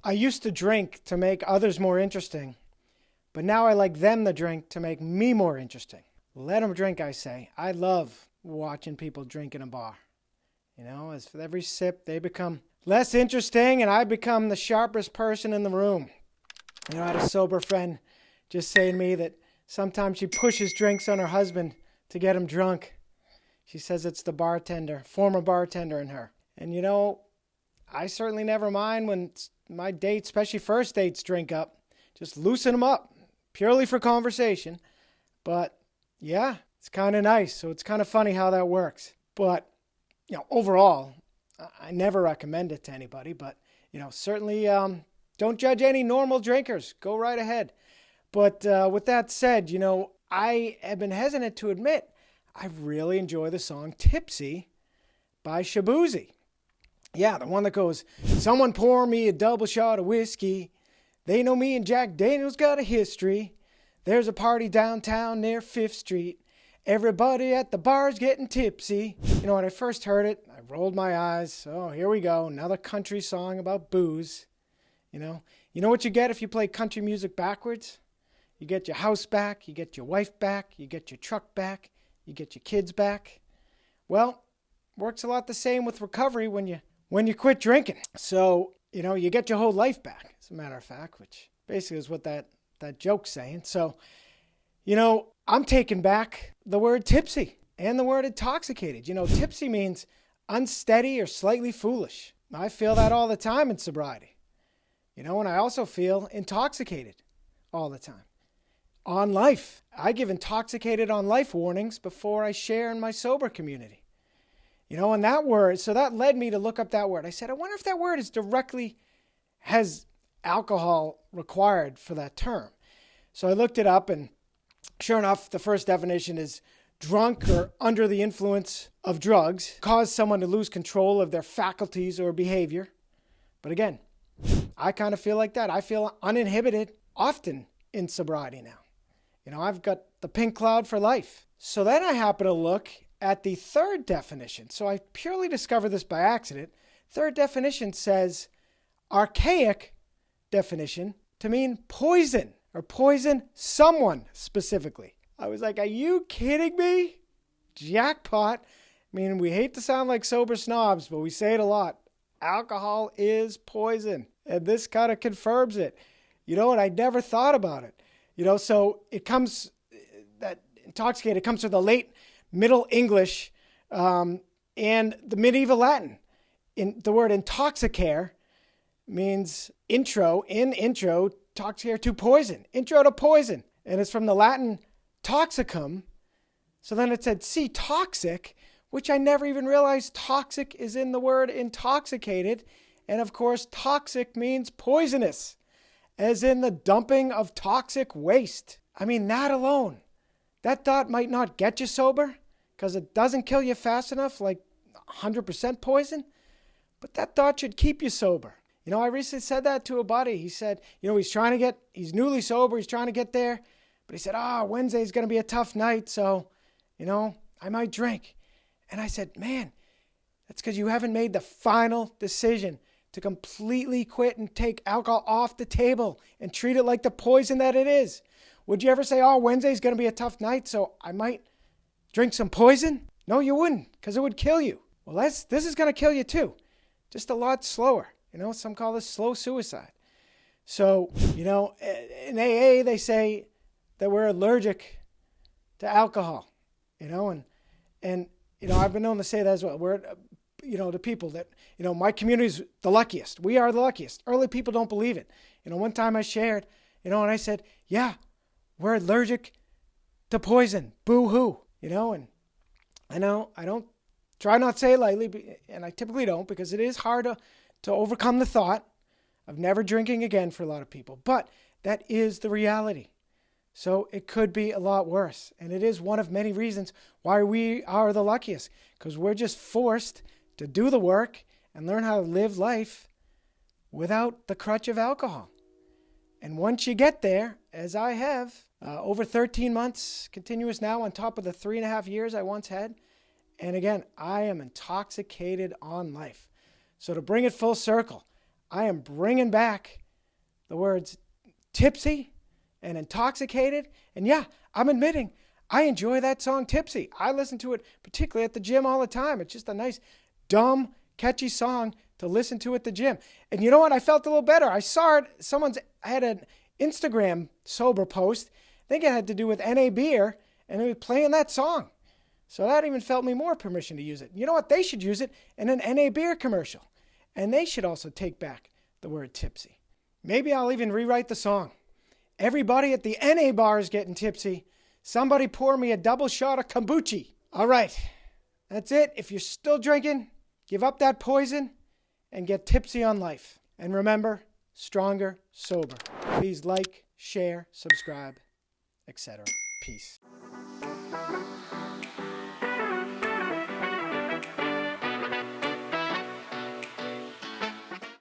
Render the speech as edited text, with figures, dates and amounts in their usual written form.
I used to drink to make others more interesting, but now I like them to drink to make me more interesting. Let them drink, I say. I love watching people drink in a bar. As with every sip, they become less interesting and I become the sharpest person in the room. I had a sober friend just say to me that sometimes she pushes drinks on her husband to get him drunk. She says it's the former bartender in her. And I certainly never mind when my dates, especially first dates, drink up. Just loosen them up, purely for conversation. But yeah, it's kind of nice. So it's kind of funny how that works. But, overall, I never recommend it to anybody. But, certainly don't judge any normal drinkers. Go right ahead. But with that said, I have been hesitant to admit I really enjoy the song Tipsy by Shabuzi. Yeah, the one that goes, someone pour me a double shot of whiskey. They know me and Jack Daniels got a history. There's a party downtown near 5th Street. Everybody at the bar's getting tipsy. When I first heard it, I rolled my eyes. Oh, here we go. Another country song about booze. You know what you get if you play country music backwards? You get your house back. You get your wife back. You get your truck back. You get your kids back. Well, works a lot the same with recovery when you quit drinking. So, you get your whole life back, as a matter of fact, which basically is what that joke's saying. So, I'm taking back the word tipsy and the word intoxicated. Tipsy means unsteady or slightly foolish. I feel that all the time in sobriety. And I also feel intoxicated all the time. On life. I give intoxicated on life warnings before I share in my sober community. And that word, so that led me to look up that word. I said, I wonder if that word has alcohol required for that term. So I looked it up, and sure enough, the first definition is drunk or under the influence of drugs, cause someone to lose control of their faculties or behavior. But again, I kind of feel like that. I feel uninhibited often in sobriety now. I've got the pink cloud for life. So then I happen to look at the third definition. So I purely discovered this by accident. Third definition says archaic definition to mean poison or poison someone specifically. I was like, are you kidding me? Jackpot. We hate to sound like sober snobs, but we say it a lot. Alcohol is poison. And this kind of confirms it. And I never thought about it. So it comes, that intoxicated comes from the late Middle English and the medieval Latin. The word intoxicare means intro, toxicare to poison, intro to poison. And it's from the Latin toxicum. So then it said, see, toxic, which I never even realized toxic is in the word intoxicated. And of course, toxic means poisonous, as in the dumping of toxic waste. That alone, that thought might not get you sober because it doesn't kill you fast enough, like 100% poison, but that thought should keep you sober. I recently said that to a buddy. He said, he's newly sober, he's trying to get there, but he said, Wednesday's going to be a tough night, so, I might drink. And I said, man, that's because you haven't made the final decision to completely quit and take alcohol off the table and treat it like the poison that it is. Would you ever say, Wednesday's going to be a tough night, so I might drink some poison? No, you wouldn't, because it would kill you. Well, this is going to kill you too, just a lot slower. Some call this slow suicide. So, in AA, they say that we're allergic to alcohol, and I've been known to say that as well. We're to people that, my community's the luckiest. We are the luckiest. Early people don't believe it. One time I shared, and I said, yeah, we're allergic to poison. Boo-hoo. And I don't try not to say it lightly, and I typically don't, because it is hard to overcome the thought of never drinking again for a lot of people. But that is the reality. So it could be a lot worse. And it is one of many reasons why we are the luckiest, because we're just forced to do the work and learn how to live life without the crutch of alcohol. And once you get there, as I have, over 13 months continuous now on top of the 3.5 years I once had. And again, I am intoxicated on life. So to bring it full circle, I am bringing back the words tipsy and intoxicated. And yeah, I'm admitting, I enjoy that song Tipsy. I listen to it particularly at the gym all the time. It's just a nice, dumb, catchy song to listen to at the gym. And you know what? I felt a little better. I saw it. I had an Instagram sober post. I think it had to do with NA beer, and it was playing that song. So that even felt me more permission to use it. You know what? They should use it in an NA beer commercial. And they should also take back the word tipsy. Maybe I'll even rewrite the song. Everybody at the NA bar is getting tipsy. Somebody pour me a double shot of kombucha. All right. That's it. If you're still drinking, give up that poison and get tipsy on life. And remember, stronger, sober. Please like, share, subscribe, etc. Peace.